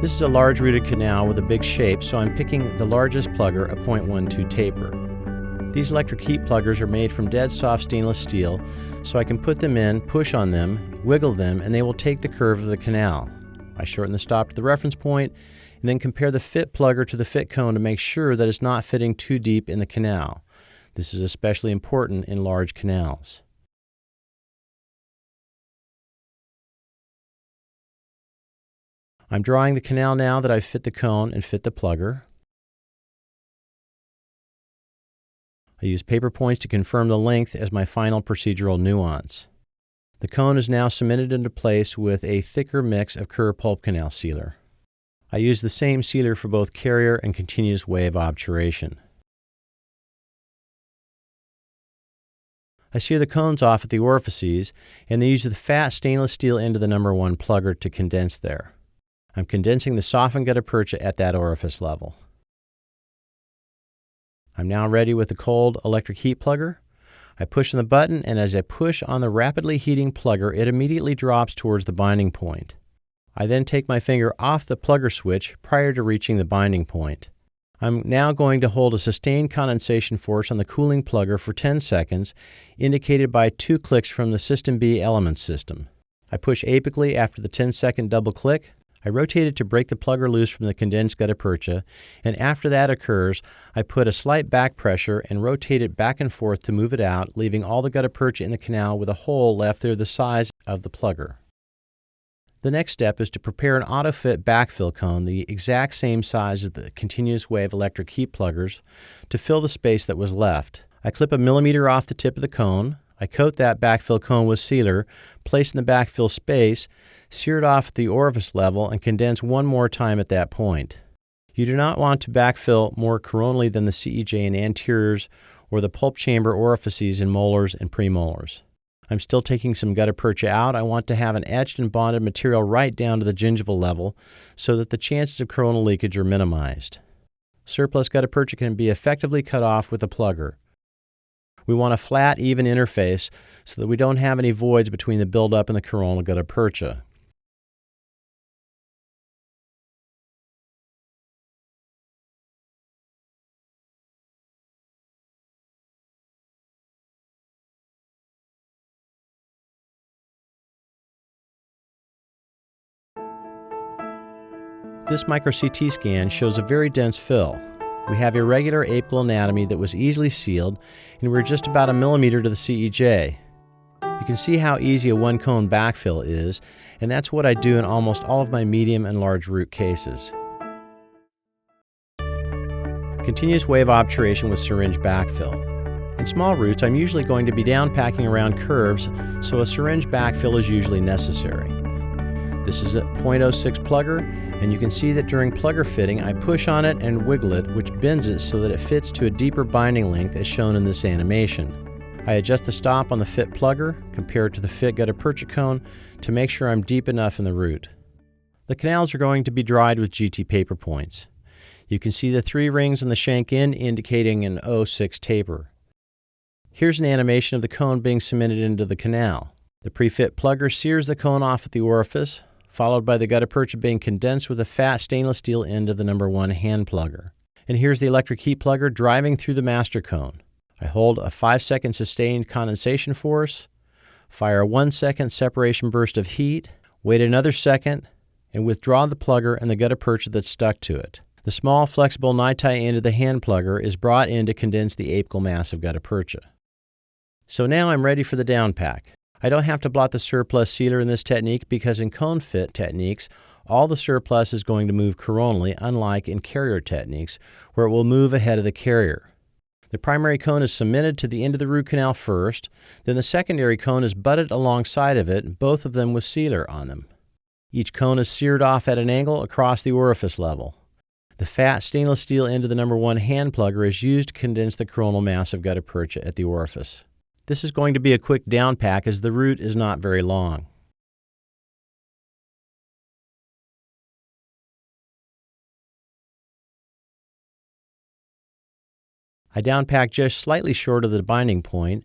This is a large rooted canal with a big shape, so I'm picking the largest plugger, a .12 taper. These electric heat pluggers are made from dead soft stainless steel, so I can put them in, push on them, wiggle them, and they will take the curve of the canal. I shorten the stop to the reference point, and then compare the fit plugger to the fit cone to make sure that it's not fitting too deep in the canal. This is especially important in large canals. I'm drawing the canal now that I've fit the cone and fit the plugger. I use paper points to confirm the length as my final procedural nuance. The cone is now cemented into place with a thicker mix of Kerr pulp canal sealer. I use the same sealer for both carrier and continuous wave obturation. I sear the cones off at the orifices and then use the fat stainless steel end of the number 1 plugger to condense there. I'm condensing the softened gutta percha at that orifice level. I'm now ready with the cold electric heat plugger. I push on the button, and as I push on the rapidly heating plugger, it immediately drops towards the binding point. I then take my finger off the plugger switch prior to reaching the binding point. I'm now going to hold a sustained condensation force on the cooling plugger for 10 seconds, indicated by 2 clicks from the System B element system. I push apically after the 10-second double click. I rotate it to break the plugger loose from the condensed gutta percha, and after that occurs, I put a slight back pressure and rotate it back and forth to move it out, leaving all the gutta percha in the canal with a hole left there the size of the plugger. The next step is to prepare an auto-fit backfill cone the exact same size as the continuous wave electric heat pluggers to fill the space that was left. I clip a millimeter off the tip of the cone. I coat that backfill cone with sealer, place in the backfill space, sear it off at the orifice level, and condense one more time at that point. You do not want to backfill more coronally than the CEJ in anteriors or the pulp chamber orifices in molars and premolars. I'm still taking some gutta percha out. I want to have an etched and bonded material right down to the gingival level so that the chances of coronal leakage are minimized. Surplus gutta percha can be effectively cut off with a plugger. We want a flat, even interface so that we don't have any voids between the buildup and the coronal gutta percha. This micro-CT scan shows a very dense fill. We have irregular apical anatomy that was easily sealed, and we're just about a millimeter to the CEJ. You can see how easy a one-cone backfill is, and that's what I do in almost all of my medium and large root cases. Continuous wave obturation with syringe backfill. In small roots, I'm usually going to be downpacking around curves, so a syringe backfill is usually necessary. This is a .06 plugger, and you can see that during plugger fitting, I push on it and wiggle it, which bends it so that it fits to a deeper binding length as shown in this animation. I adjust the stop on the fit plugger, compare it to the fit gutta percha cone to make sure I'm deep enough in the root. The canals are going to be dried with GT paper points. You can see the 3 rings on the shank end indicating an 06 taper. Here's an animation of the cone being cemented into the canal. The pre-fit plugger sears the cone off at the orifice, followed by the gutta percha being condensed with a fat stainless steel end of the number 1 hand plugger. And here's the electric heat plugger driving through the master cone. I hold a 5-second sustained condensation force, fire a 1-second separation burst of heat, wait another second, and withdraw the plugger and the gutta percha that's stuck to it. The small flexible niti end of the hand plugger is brought in to condense the apical mass of gutta percha. So now I'm ready for the downpack. I don't have to blot the surplus sealer in this technique because in cone fit techniques, all the surplus is going to move coronally, unlike in carrier techniques, where it will move ahead of the carrier. The primary cone is cemented to the end of the root canal first, then the secondary cone is butted alongside of it, both of them with sealer on them. Each cone is seared off at an angle across the orifice level. The fat stainless steel end of the number 1 hand plugger is used to condense the coronal mass of gutta percha at the orifice. This is going to be a quick downpack as the root is not very long. I downpack just slightly short of the binding point,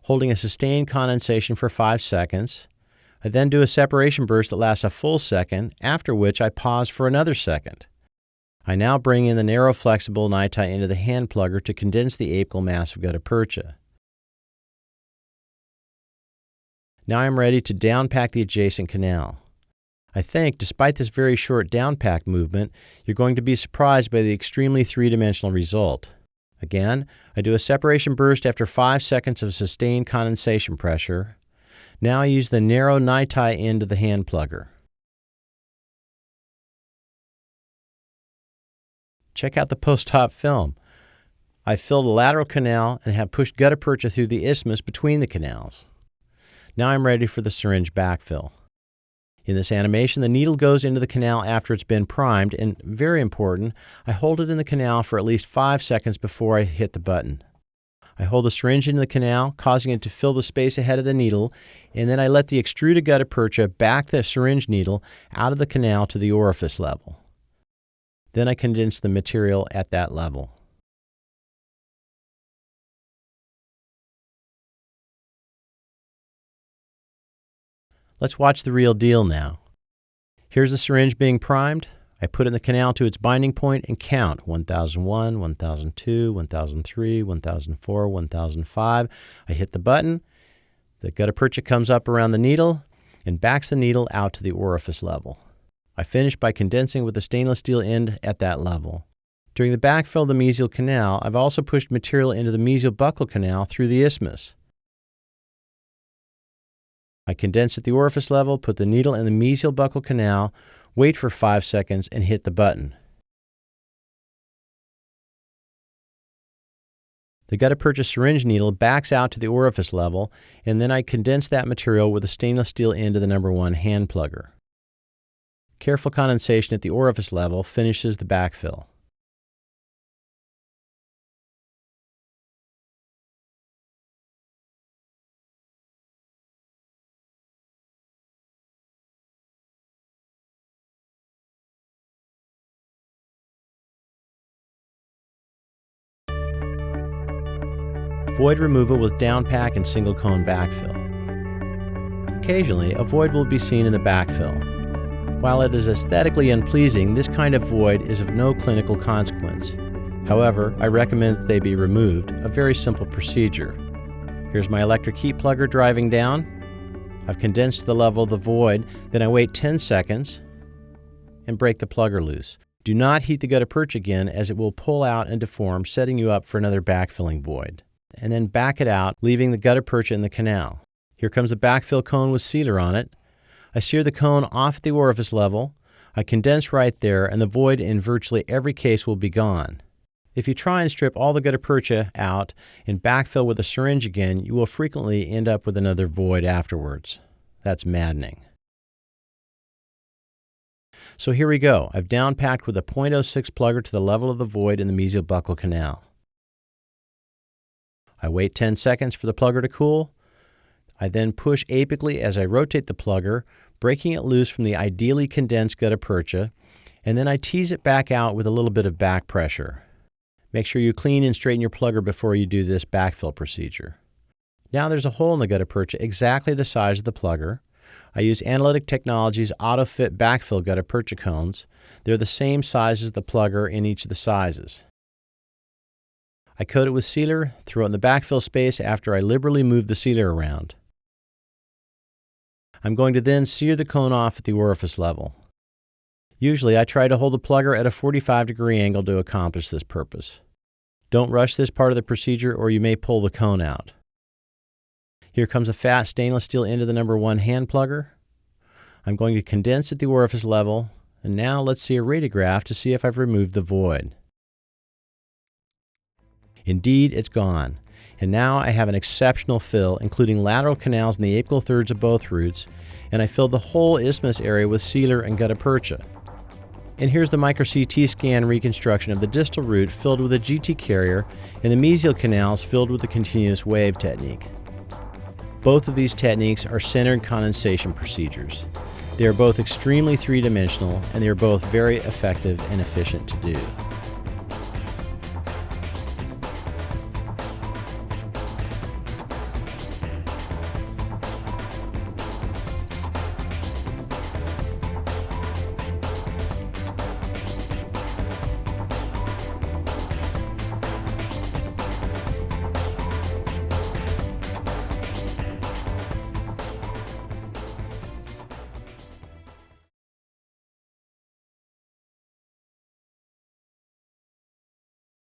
holding a sustained condensation for 5 seconds. I then do a separation burst that lasts a full second, after which I pause for another second. I now bring in the narrow flexible niti into the hand plugger to condense the apical mass of gutta percha. Now I'm ready to downpack the adjacent canal. I think, despite this very short downpack movement, you're going to be surprised by the extremely three-dimensional result. Again, I do a separation burst after 5 seconds of sustained condensation pressure. Now I use the narrow niti end of the hand plugger. Check out the post-op film. I filled a lateral canal and have pushed gutta percha through the isthmus between the canals. Now I'm ready for the syringe backfill. In this animation, the needle goes into the canal after it's been primed, and very important, I hold it in the canal for at least 5 seconds before I hit the button. I hold the syringe into the canal, causing it to fill the space ahead of the needle, and then I let the extruded gutta percha back the syringe needle out of the canal to the orifice level. Then I condense the material at that level. Let's watch the real deal now. Here's the syringe being primed. I put it in the canal to its binding point and count 1001, 1002, 1003, 1004, 1005. I hit the button. The gutta percha comes up around the needle and backs the needle out to the orifice level. I finish by condensing with the stainless steel end at that level. During the backfill of the mesial canal, I've also pushed material into the mesial buccal canal through the isthmus. I condense at the orifice level, put the needle in the mesial buccal canal, wait for 5 seconds, and hit the button. The gutta percha syringe needle backs out to the orifice level, and then I condense that material with the stainless steel end of the number 1 hand plugger. Careful condensation at the orifice level finishes the backfill. Void removal with downpack and single cone backfill. Occasionally, a void will be seen in the backfill. While it is aesthetically unpleasing, this kind of void is of no clinical consequence. However, I recommend that they be removed, a very simple procedure. Here's my electric heat plugger driving down. I've condensed to the level of the void, then I wait 10 seconds and break the plugger loose. Do not heat the gutta percha again, as it will pull out and deform, setting you up for another backfilling void. And then back it out, leaving the gutta percha in the canal. Here comes a backfill cone with sealer on it. I sear the cone off at the orifice level. I condense right there, and the void in virtually every case will be gone. If you try and strip all the gutta percha out and backfill with a syringe again, you will frequently end up with another void afterwards. That's maddening. So here we go. I've downpacked with a .06 plugger to the level of the void in the mesial buccal canal. I wait 10 seconds for the plugger to cool. I then push apically as I rotate the plugger, breaking it loose from the ideally condensed gutta percha, and then I tease it back out with a little bit of back pressure. Make sure you clean and straighten your plugger before you do this backfill procedure. Now there's a hole in the gutta percha exactly the size of the plugger. I use Analytic Technologies AutoFit Backfill Gutta Percha cones. They're the same size as the plugger in each of the sizes. I coat it with sealer, throw it in the backfill space after I liberally move the sealer around. I'm going to then sear the cone off at the orifice level. Usually I try to hold the plugger at a 45-degree angle to accomplish this purpose. Don't rush this part of the procedure or you may pull the cone out. Here comes a fat stainless steel end of the number 1 hand plugger. I'm going to condense at the orifice level, and now let's see a radiograph to see if I've removed the void. Indeed, it's gone. And now I have an exceptional fill, including lateral canals in the apical thirds of both roots, and I filled the whole isthmus area with sealer and gutta percha. And here's the micro CT scan reconstruction of the distal root filled with a GT carrier and the mesial canals filled with the continuous wave technique. Both of these techniques are centered condensation procedures. They are both extremely three-dimensional, and they are both very effective and efficient to do.